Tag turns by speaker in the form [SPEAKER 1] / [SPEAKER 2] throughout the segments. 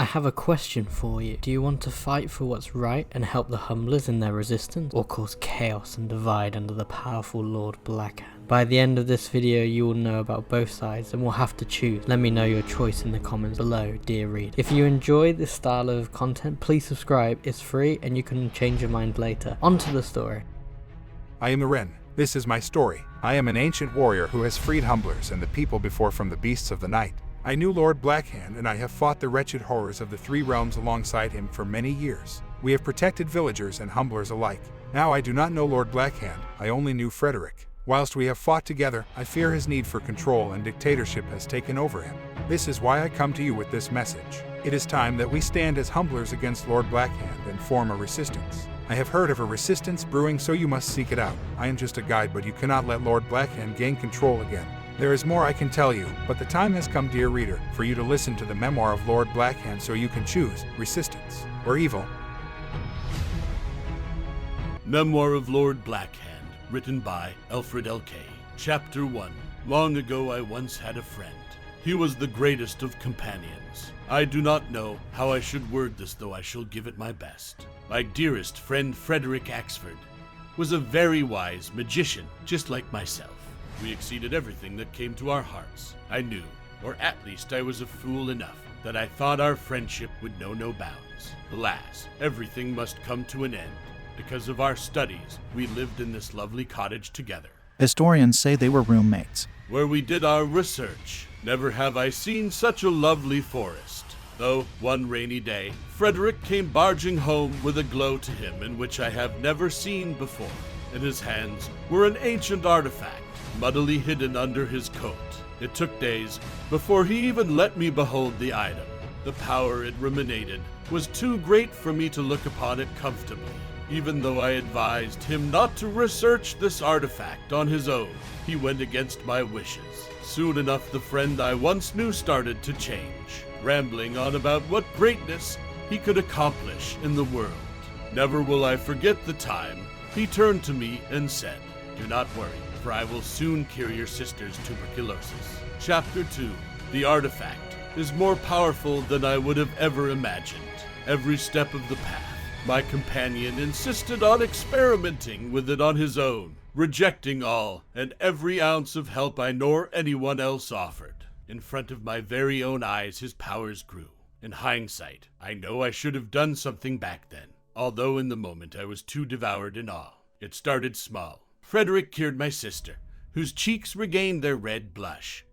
[SPEAKER 1] have a question for you. Do you want to fight for what's right and help the Humblers in their resistance, or cause chaos and divide under the powerful Lord Blackhand? By the end of this video you will know about both sides and will have to choose. Let me know your choice in the comments below, dear reader. If you enjoy this style of content, please subscribe. It's free and you can change your mind later. On to the story.
[SPEAKER 2] I am Erin. This is my story. I am an ancient warrior who has freed Humblers and the people before from the beasts of the night. I knew Lord Blackhand, and I have fought the wretched horrors of the Three Realms alongside him for many years. We have protected villagers and Humblers alike. Now I do not know Lord Blackhand, I only knew Frederick. Whilst we have fought together, I fear his need for control and dictatorship has taken over him. This is why I come to you with this message. It is time that we stand as Humblers against Lord Blackhand and form a resistance. I have heard of a resistance brewing, so you must seek it out. I am just a guide, but you cannot let Lord Blackhand gain control again. There is more I can tell you, but the time has come, dear reader, for you to listen to the memoir of Lord Blackhand so you can choose resistance or evil.
[SPEAKER 3] Memoir of Lord Blackhand, written by Alfred L.K. Chapter 1. Long ago I once had a friend. He was the greatest of companions. I do not know how I should word this, though I shall give it my best. My dearest friend Frederick Axford was a very wise magician, just like myself. We exceeded everything that came to our hearts. I knew, or at least I was a fool enough, that I thought our friendship would know no bounds. Alas, everything must come to an end. Because of our studies, we lived in this lovely cottage together.
[SPEAKER 4] Historians say they were roommates.
[SPEAKER 3] Where we did our research. Never have I seen such a lovely forest. Though, one rainy day, Frederick came barging home with a glow to him in which I have never seen before. In his hands were an ancient artifact, muddily hidden under his coat. It took days before he even let me behold the item. The power it ruminated was too great for me to look upon it comfortably. Even though I advised him not to research this artifact on his own, he went against my wishes. Soon enough, the friend I once knew started to change, rambling on about what greatness he could accomplish in the world. Never will I forget the time he turned to me and said, "Do not worry, for I will soon cure your sister's tuberculosis." Chapter 2. The artifact is more powerful than I would have ever imagined. Every step of the path, my companion insisted on experimenting with it on his own, rejecting all and every ounce of help I nor anyone else offered. In front of my very own eyes, his powers grew. In hindsight, I know I should have done something back then, although in the moment I was too devoured in awe. It started small. Frederick cured my sister, whose cheeks regained their red blush,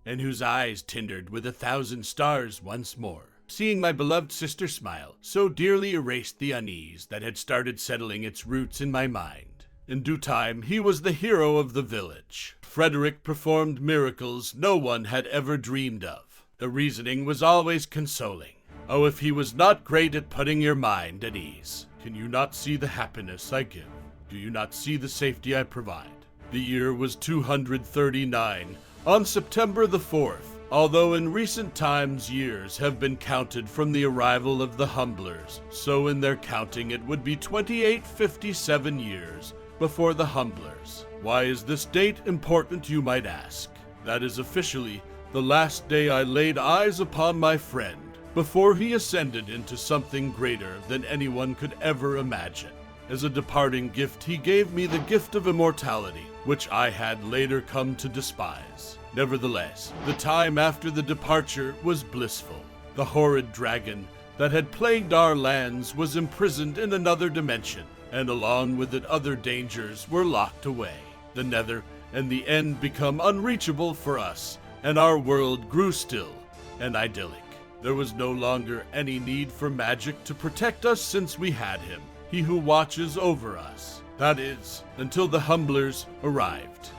[SPEAKER 3] and whose eyes tindered with 1,000 stars once more. Seeing my beloved sister smile so dearly erased the unease that had started settling its roots in my mind. In due time, he was the hero of the village. Frederick performed miracles no one had ever dreamed of. The reasoning was always consoling. Oh, if he was not great at putting your mind at ease. Can you not see the happiness I give? Do you not see the safety I provide? The year was 239, on September the 4th. Although in recent times years have been counted from the arrival of the Humblers, so in their counting it would be 2857 years before the Humblers. Why is this date important, you might ask? That is officially the last day I laid eyes upon my friend, before he ascended into something greater than anyone could ever imagine. As a departing gift, he gave me the gift of immortality, which I had later come to despise. Nevertheless, the time after the departure was blissful. The horrid dragon that had plagued our lands was imprisoned in another dimension, and along with it other dangers were locked away. The nether and the end become unreachable for us, and our world grew still and idyllic. There was no longer any need for magic to protect us, since we had him, he who watches over us. That is, until the Humblers arrived.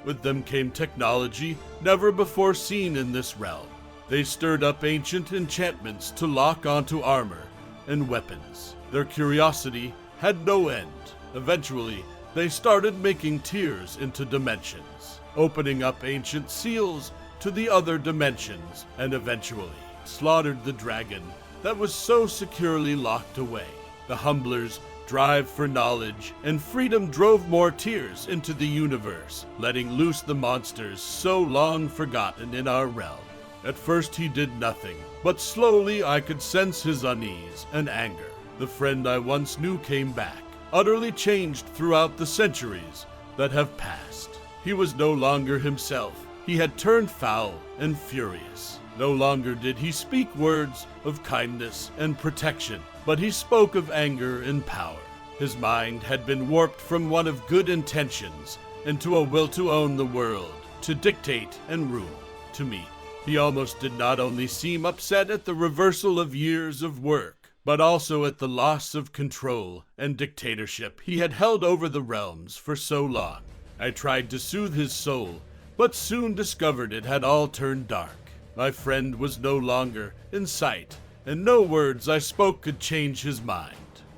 [SPEAKER 3] With them came technology never before seen in this realm. They stirred up ancient enchantments to lock onto armor and weapons. Their curiosity had no end. Eventually, they started making tiers into dimensions, opening up ancient seals to the other dimensions, and eventually slaughtered the dragon that was so securely locked away. The Humblers' drive for knowledge and freedom drove more tiers into the universe, letting loose the monsters so long forgotten in our realm. At first he did nothing, but slowly I could sense his unease and anger. The friend I once knew came back, utterly changed throughout the centuries that have passed. He was no longer himself. He had turned foul and furious. No longer did he speak words of kindness and protection, but he spoke of anger and power. His mind had been warped from one of good intentions into a will to own the world, to dictate and rule, to me. He almost did not only seem upset at the reversal of years of work, but also at the loss of control and dictatorship he had held over the realms for so long. I tried to soothe his soul, but soon discovered it had all turned dark. My friend was no longer in sight, and no words I spoke could change his mind.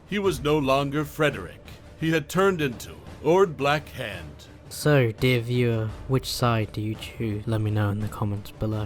[SPEAKER 3] He was no longer Frederick. He had turned into Lord Blackhand.
[SPEAKER 1] So, dear viewer, which side do you choose? Let me know in the comments below.